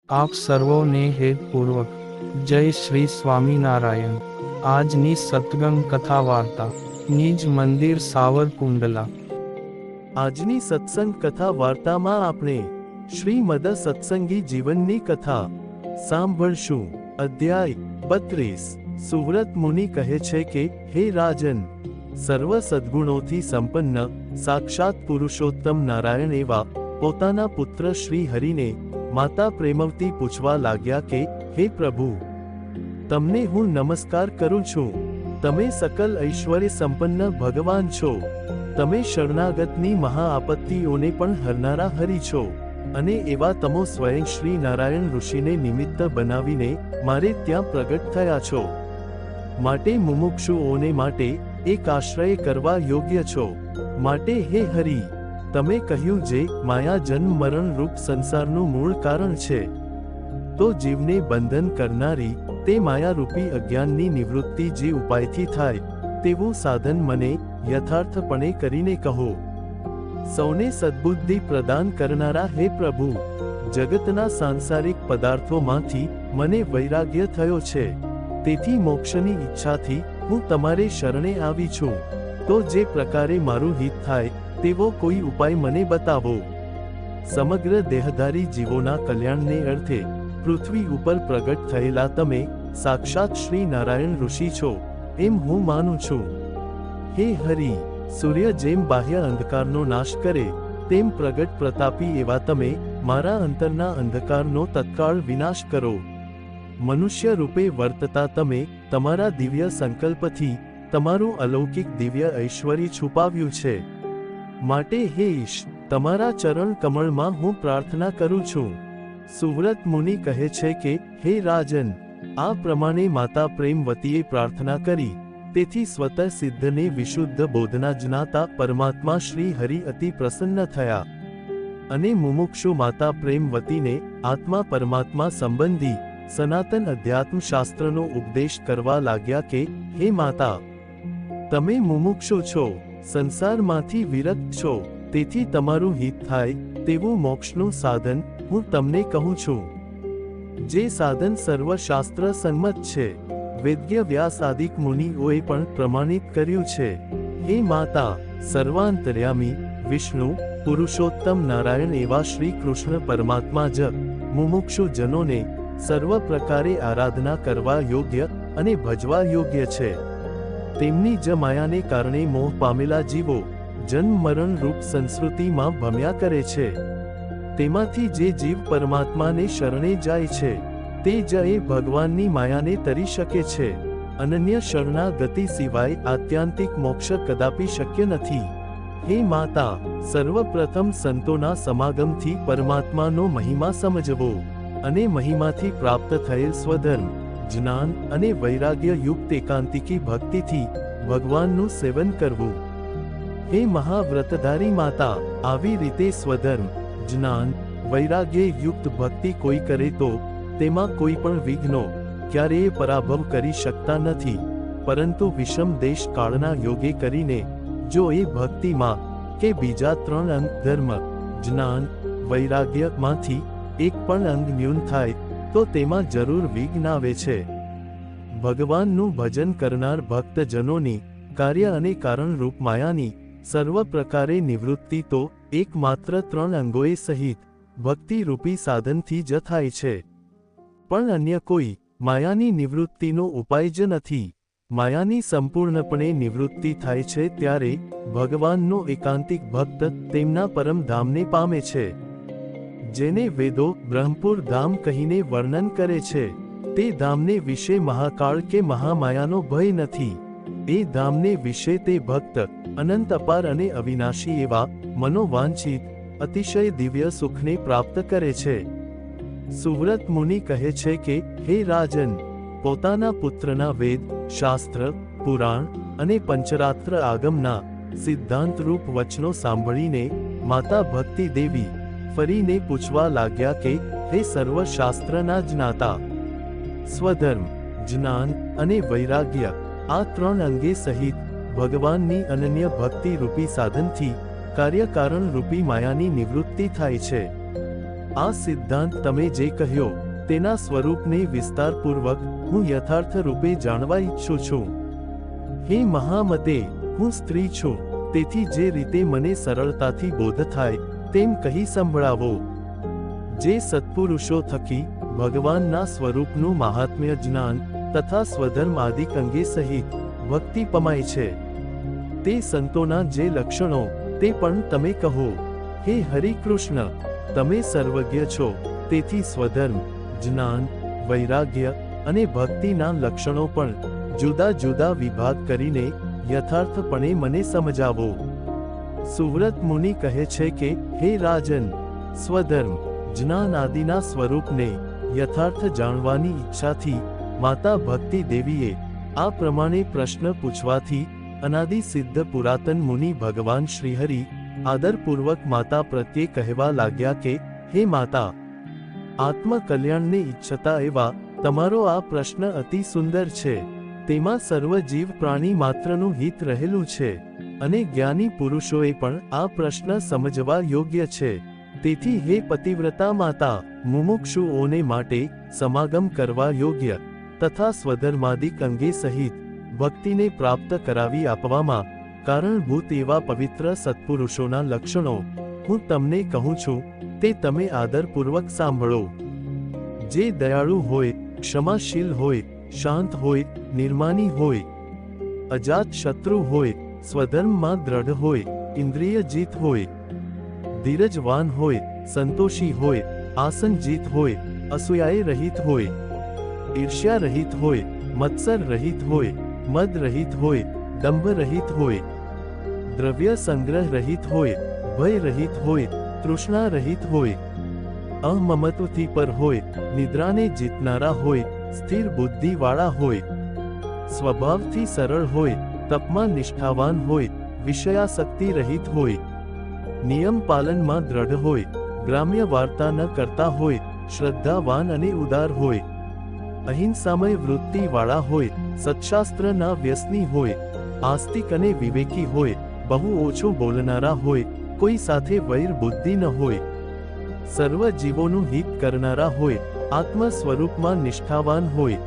આપ સર્વોને હેતપૂર્વક જય શ્રી સ્વામિનારાયણ। આજની સત્સંગ કથા વાર્તા નિજ મંદિર સાવરકુંડલા। આજની સત્સંગ કથા વાર્તામાં આપણે શ્રીમદ સત્સંગી જીવનની કથા સાંભળશું। અધ્યાય 32। સુવ્રત મુનિ કહે છે કે, હે રાજન, સર્વ સદ્ગુણોથી સંપન્ન સાક્ષાત પુરુષોત્તમ નારાયણ એવા પોતાના પુત્ર શ્રી હરિને માતા પ્રેમવતી પૂછવા લાગ્યા કે, હે પ્રભુ, તમને હું નમસ્કાર કરું છું। તમે સકલ ઐશ્વર્ય સંપન્ન ભગવાન છો। તમે શરણાગતની મહા આપત્તિઓને પણ હરનારા હરિ છો, અને એવા તમો સ્વયં શ્રી નારાયણ ઋષિને નિમિત્ત બનાવીને મારે ત્યાં પ્રગટ થયા છો। માટે મુમુક્ષુઓને માટે એક આશ્રય કરવા યોગ્ય છો। માટે હે હરિ, તમે કહ્યું જે માયા જન્મ મરણ રૂપ સંસારનું મૂળ કારણ છે, તો જીવને બંધન કરનારી તે માયારૂપી અજ્ઞાનની નિવૃત્તિ જે ઉપાયથી થાય તેવું સાધન મને યથાર્થપણે કરીને કહો। સૌને સદ્બુદ્ધિ પ્રદાન કરનારા હે પ્રભુ, જગતના સાંસારિક પદાર્થોમાંથી મને વૈરાગ્ય થયો છે, તેથી મોક્ષની ઈચ્છાથી હું તમારે શરણે આવી છું। તો જે પ્રકારે મારું હિત થાય તેવો કોઈ ઉપાય મને બતાવો। સમગ્ર દેહધારી જીવોના કલ્યાણને અર્થે પૃથ્વી ઉપર પ્રગટ થયેલા તમે સાક્ષાત શ્રી નારાયણ ઋષિ છો એમ હું માનું છું। હે હરિ, સૂર્ય જેમ બાહ્ય અંધકારનો નાશ કરે તેમ પ્રગટ પ્રતાપી એવા તમે મારા અંતરના અંધકારનો તત્કાળ વિનાશ કરો। મનુષ્ય રૂપે વર્તતા તમે તમારા દિવ્ય સંકલ્પથી તમારું અલૌકિક દિવ્ય ઐશ્વર્ય છુપાવ્યું છે। માટે હે ઈશ, તમારા ચરણ કમળમાં હું પ્રાર્થના કરું છું। સુવ્રત મુનિ કહે છે કે, હે રાજન, આ પ્રમાણે માતા પ્રેમવતીએ પ્રાર્થના કરી, તેથી સ્વતઃ સિદ્ધને વિશુદ્ધ બોધના જ્ઞાતા પરમાત્મા શ્રી હરિ અતિ પ્રસન્ન થયા, અને મુમુક્ષુ માતા પ્રેમવતીને આત્મા પરમાત્મા સંબંધી સનાતન અધ્યાત્મ શાસ્ત્રનો ઉપદેશ કરવા લાગ્યા કે, હે માતા, તમે મુમુક્ષુ છો, સંસારમાંથી વિરક્ત છો, તેથી તમારું હિત થાય તેવું મોક્ષનું સાધન હું તમને કહું છું, જે સાધન સર્વશાસ્ત્ર સંમત છે, વેદ્ય વ્યાસાદિક મુનિઓએ પણ પ્રમાણિત કર્યું છે। હે માતા, સર્વાંતર્યામી વિષ્ણુ પુરુષોત્તમ નારાયણ એવા શ્રી કૃષ્ણ પરમાત્મા જ મુમુક્ષુ જનોને સર્વ પ્રકારે આરાધના કરવા યોગ્ય અને ભજવા યોગ્ય છે। તેમની જ માયાને કારણે મોહ પામેલા જીવો જન્મ મરણ રૂપ સંસ્કૃતિમાં ભમ્યા કરે છે। તેમાંથી જે જીવ પરમાત્માને શરણે જાય છે તે જ એ ભગવાનની માયાને તરી શકે છે। અનન્ય શરણાગતિ સિવાય આત્યંતિક મોક્ષ કદાપી શક્ય નથી। હે માતા, સર્વપ્રથમ સંતોના સમાગમથી પરમાત્માનો મહિમા સમજવો, અને મહિમાથી પ્રાપ્ત થયેલ સ્વધર્મ, જ્ઞાન અને વૈરાગ્ય યુક્ત એકાંતિકી ભક્તિથી ભગવાનનું સેવન કરવું। હે મહાવ્રતધારી માતા, આવી રીતે સ્વધર્મ, જ્ઞાન, વૈરાગ્ય યુક્ત ભક્તિ કોઈ કરે તો તેમાં કોઈ પણ વિઘ્નો ક્યારેય પરાભવ કરી શકતા નથી, પરંતુ વિષમ દેશ કાળના યોગે કરીને જો એ ભક્તિમાં કે બીજા 3 અંગ ધર્મ, જ્ઞાન, વૈરાગ્યમાંથી એક પણ અંગ ન્યૂન થાય તો તેમાં જરૂર વિઘ્ન આવે છે। ભગવાનનું ભજન કરનાર ભક્તજનોની કાર્ય અને કારણરૂપ માયાની સર્વ પ્રકારે નિવૃત્તિ તો એકમાત્ર 3 અંગોએ સહિત ભક્તિરૂપી સાધનથી જ થાય છે, પણ અન્ય કોઈ માયાની નિવૃત્તિનો ઉપાય જ નથી। માયાની સંપૂર્ણપણે નિવૃત્તિ થાય છે ત્યારે ભગવાનનો એકાંતિક ભક્ત તેમના પરમ ધામને પામે છે, જેને વેદો બ્રહ્મપુર ધામ કહીને વર્ણન કરે છે। તે ધામને વિશે મહાકાળ કે મહામાયાનો ભય નથી। એ ધામને વિશે તે ભક્ત અનંત અપાર અને અવિનાશી એવા મનોવાંછિત અતિશય દિવ્ય સુખને પ્રાપ્ત કરે છે। સુવ્રત મુનિ કહે છે કે, હે રાજન, પોતાના પુત્રના વેદ, શાસ્ત્ર, પુરાણ અને પંચરાત્ર આગમના સિદ્ધાંતરૂપ વચનો સાંભળીને માતા ભક્તિ દેવી ફરીને પૂછવા લાગ્યા કે, હે સર્વશાસ્ત્રના જ્ઞાતા, સ્વધર્મ, જ્ઞાન અને વૈરાગ્ય આ 3 અંગે સહિત ભગવાનની અનન્ય ભક્તિ રૂપી સાધનથી કાર્યકારણ રૂપી માયાની નિવૃત્તિ થાય છે। આ સિદ્ધાંત તમે જે કહ્યો તેના સ્વરૂપને વિસ્તારપૂર્વક હું યથાર્થ રૂપે જાણવા ઈચ્છું છું. હે મહામતે, હું સ્ત્રી છું, તેથી જે રીતે મને સરળતાથી બોધ થાય તેમ કહી સંભળાવો. જે સત્પુરુષો થકી ભગવાનના સ્વરૂપનું મહાત્મ્ય જ્ઞાન તથા સ્વધર્મ આદિક અંગે સહિત ભક્તિ પમાય છે, તે સંતોના જે લક્ષણો તે પણ તમે કહો. હે હરિકૃષ્ણ, તમે સર્વજ્ઞ છો, તેથી સ્વધર્મ, જ્ઞાન, વૈરાગ્ય અને ભક્તિના લક્ષણો પણ જુદા જુદા વિભાગ કરીને યથાર્થપણે મને સમજાવો. સુવ્રત મુનિ કહે છે કે હે રાજન, સ્વધર્મ, જ્ઞાન આદિના સ્વરૂપને યથાર્થ જાણવાની ઈચ્છાથી માતા ભક્તિ દેવીએ આ પ્રમાણે પ્રશ્ન પૂછવાથી અનાદિ સિદ્ધ પુરાતન મુનિ ભગવાન શ્રીહરિ આદરપૂર્વક માતા પ્રત્યે કહેવા લાગ્યા કે હે માતા, આત્મકલ્યાણને ઈચ્છતા એવા તમારો આ પ્રશ્ન અતિ સુંદર છે. તેમાં સર્વ જીવ પ્રાણી માત્રનું હિત રહેલું છે અને જ્ઞાની પુરુષોએ પણ આ પ્રશ્ન સમજવા યોગ્ય છે. તેથી હે પતિવ્રતા માતા, મુમુક્ષુઓને માટે સમાગમ કરવા યોગ્ય તથા સ્વધર્માદિક અંગે સહિત ભક્તિને પ્રાપ્ત કરાવી આપવામાં કારણભૂત એવા પવિત્ર સત્પુરુષોના લક્ષણો હું તમને કહું છું, તે તમે આદરપૂર્વક સાંભળો. જે દયાળુ હોય, ક્ષમાશીલ હોય, શાંત હોય, નિર્માની હોય, અજાત શત્રુ હોય, સ્વધર્મમાં દ્રઢ હોય, ઇન્દ્રિયજીત હોય, ધીરજવાન હોય, સંતોષી હોય, આસનજીત હોય, અસૂયાએ રહિત હોય, ઈર્ષ્યા રહિત હોય, મત્સર રહિત હોય, મદ રહિત હોય, દંભ રહિત હોય, દ્રવ્ય સંગ્રહ રહિત હોય, ભય રહિત હોય, તૃષ્ણા રહિત હોય, અમમત્વથી પર હોય, નિદ્રાને જીતનારા હોય, સ્થિર બુદ્ધિવાળા હોય, સ્વભાવથી સરળ હોય, તપમાં નિષ્ઠાવાન હોય, વિષયાસક્તિ રહિત હોય, નિયમ પાલનમાં દ્રઢ હોય, ગ્રામ્ય વાર્તા ન કરતા હોય, શ્રદ્ધાવાન અને ઉદાર હોય, અહિંસામય વૃત્તિવાળા હોય, સત્શાસ્ત્રના વ્યસની હોય, આસ્તિક અને વિવેકી હોય, બહુ ઓછું બોલનારા હોય, કોઈ સાથે વૈર બુદ્ધિ ન હોય, સર્વ જીવોનું હિત કરનારા હોય, આત્મ સ્વરૂપમાં નિષ્ઠાવાન હોય,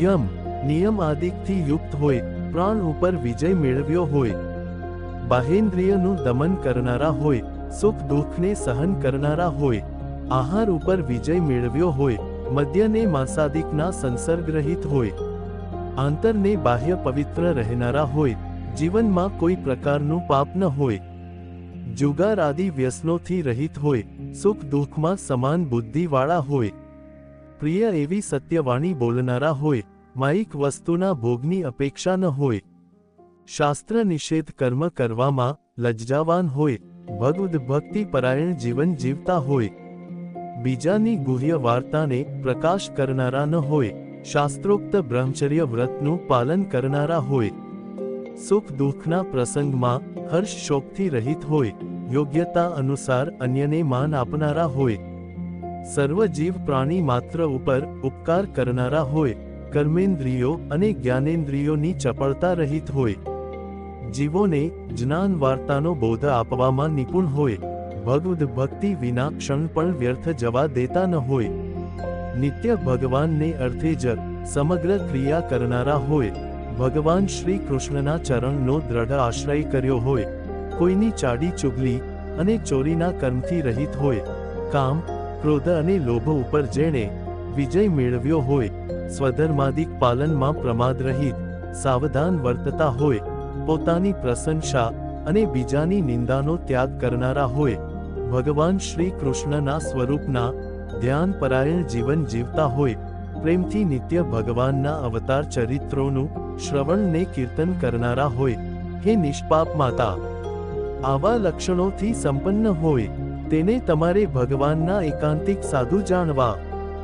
યમ નિયમ આદિકથી યુક્ત હોય, પ્રાણ ઉપર વિજય મેળવ્યો હોય, બાહેન્દ્રિયનું દમન કરનારા હોય, સુખ દુઃખને સહન કરનારા હોય, આહાર ઉપર વિજય મેળવ્યો હોય, મદ્યને માંસાદિકના સંસર્ગ રહિત હોય, આંતરને બાહ્ય પવિત્ર રહેનારા હોય, જીવનમાં કોઈ પ્રકારનું પાપ ન હોય, જુગાર આદિ વ્યસનોથી રહિત હોય, સુખ દુઃખમાં સમાન બુદ્ધિવાળા હોય, પ્રિય એવી સત્યવાણી બોલનારા હોય, માયિક વસ્તુના ભોગની અપેક્ષા ન હોય, શાસ્ત્ર નિષેધ કર્મ કરવામાં લજ્જાવાન હોય, ભગવદ ભક્તિ પરાયણ જીવન જીવતા હોય, બીજાની ગુહ્ય વાર્તાને પ્રકાશ કરનારા ન હોય, શાસ્ત્રોક્ત બ્રહ્મચર્ય વ્રતનું પાલન કરનારા હોય, સુખ દુઃખના પ્રસંગમાં હર્ષ શોકથી રહિત હોય, યોગ્યતા અનુસાર અન્યને માન આપનારા હોય, સર્વ જીવ પ્રાણી માત્ર ઉપર ઉપકાર કરનારા હોય, કર્મેન્દ્રિયો અને જ્ઞાનેન્દ્રિયોની ચપળતા રહિત હોય, જીવોને જ્ઞાન વાર્તાનો બોધ આપવામાં નિપુણ હોય, ભગવદ ભક્તિ વિના ક્ષણ પણ વ્યર્થ જવા દેતા ન હોય, નિત્ય ભગવાનને અર્થે જ સમગ્ર ક્રિયા કરનારા હોય, ભગવાન શ્રી કૃષ્ણના ચરણનો દ્રઢ આશ્રય કર્યો હોય, કોઈની ચાડી ચુગલી અને ચોરીના કર્મથી રહિત હોય, કામ, ક્રોધ અને લોભ ઉપર જેણે વિજય મેળવ્યો હોય, સ્વધર્માદિક પાલનમાં પ્રમાદ રહિત, સાવધાન વર્તતા હોય, પોતાની પ્રશંસા અને બીજાની નિંદાનો ત્યાગ કરનારા હોય, ભગવાન શ્રી કૃષ્ણના સ્વરૂપના ધ્યાન પરાયણ જીવન જીવતા હોય, પ્રેમથી નિત્ય ભગવાનના અવતાર ચરિત્રોનું શ્રવણ ને કીર્તન કરનારા હોય, હે નિષ્પાપ માતા, આવા લક્ષણોથી સંપન્ન હોય, તેને તમારે ભગવાનના એકાંતિક સાધુ જાણવા.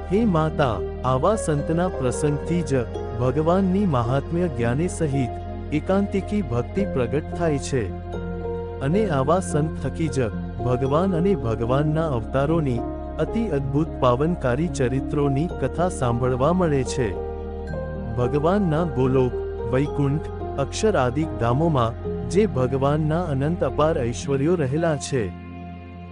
હે માતા, આવા સંતના પ્રસંગથી જ ભગવાનની મહાત્મ્ય જ્ઞાને સહિત એકાંતિકી ભક્તિ પ્રગટ થાય છે અને આવા સંત થકી જ ભગવાન અને ભગવાનના અવતારોની અતિ અદ્ભુત પાવનકારી ચરિત્રોની કથા સાંભળવા મળે છે. ભગવાનના ગોલોક, વૈકુંઠ, અક્ષર આદિક ધામોમાં જે ભગવાનના અનંત અપાર ઐશ્વર્યો રહેલા છે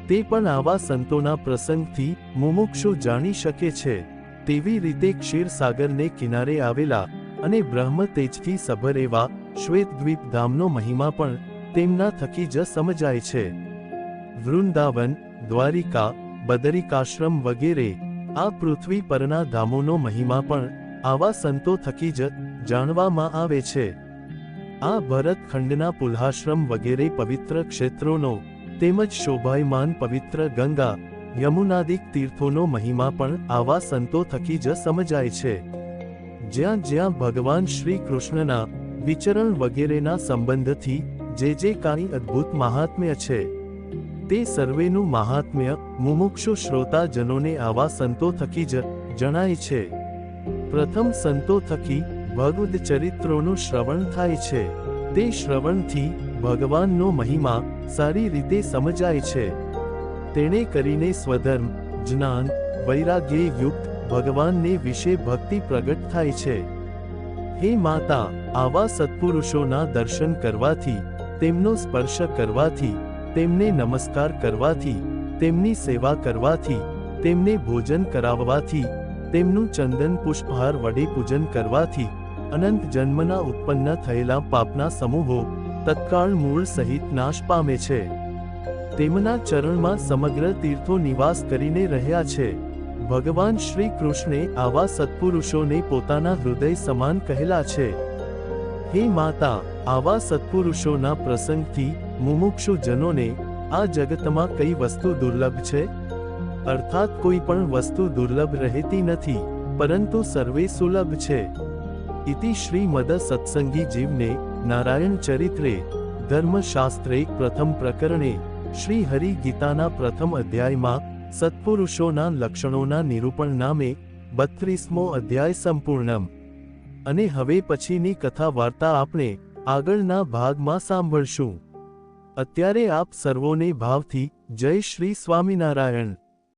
તે પણ આવા સંતોના પ્રસંગથી મુમુક્ષુ જાણી શકે છે. તેવી રીતે ક્ષીરસાગરને કિનારે આવેલા અને બ્રહ્મ તેજથી સભર એવા શ્વેતદ્વીપ ધામનો મહિમા પણ તેમના થકી જ સમજાય છે. વૃંદાવન, દ્વારિકા, બદરિકાશ્રમ વગેરે આ પૃથ્વી પરના ધામોનો મહિમા પણ આવા સંતો થકી જ જાણવામાં આવે છે. આ ભરતખંડના પુલ્હાશ્રમ વગેરે પવિત્ર ક્ષેત્રોનો તેમજ શોભાયમાન પવિત્ર ગંગા, યમુનાદિક તીર્થોનો મહિમા પણ આવા સંતો થકી જ સમજાય છે. જ્યાં જ્યાં ભગવાન શ્રી કૃષ્ણના વિચરણ વગેરેના સંબંધથી જે કાંઈ અદ્ભુત મહાત્મ્ય છે તે સર્વેનું મહાત્મ્ય મુમુક્ષુ શ્રોતાજનોને આવા સંતો થકી જ જણાય છે. પ્રથમ સંતો થકી ભગવદ ચરિત્રોનું શ્રવણ થાય છે. તે શ્રવણથી ભગવાનનો મહિમા સારી રીતે સમજાય છે. તેણે કરીને સ્વધર્મ, જ્ઞાન, વૈરાગ્ય યુક્ત ભગવાનને વિશે ભક્તિ પ્રગટ થાય છે. હે માતા, આવા સત્પુરુષોના દર્શન કરવાથી, તેમનો સ્પર્શ કરવાથી, તેમને નમસ્કાર કરવાથી, તેમની સેવા કરવાથી, તેમને ભોજન કરાવવાથી, તેમનું ચંદન પુષ્પહાર વડે પૂજન કરવાથી અનંત જન્મના ઉત્પન્ન થયેલા પાપના સમૂહો તત્કાળ મૂળ સહિત નાશ પામે છે. તેમના ચરણમાં સમગ્ર તીર્થો નિવાસ કરીને રહ્યા છે. ભગવાન શ્રી કૃષ્ણે આવા સત્પુરુષોને પોતાના હૃદય સમાન કહેલા છે. હે માતા, આવા સત્પુરુષોના પ્રસંગથી મુમુક્ષુ જનોને આ જગતમાં કઈ વસ્તુ દુર્લભ છે? અર્થાત કોઈ પણ વસ્તુ દુર્લભ રહેતી નથી, પરંતુ સર્વે સુલભ છે. ઇતિ શ્રીમદ સત્સંગી જીવને નારાયણ ચરિત્રે ધર્મશાસ્ત્રે પ્રથમ પ્રકરણે શ્રી હરિ ગીતાના પ્રથમ અધ્યાયમાં સત્પુરુષોના લક્ષણોના નિરૂપણ નામે 32મો અધ્યાય સંપૂર્ણમ. અને હવે પછીની કથા વાર્તા આપણે આગળના ભાગમાં સાંભળશું. અત્યારે આપ સર્વોને ભાવથી જય શ્રી સ્વામિનારાયણ.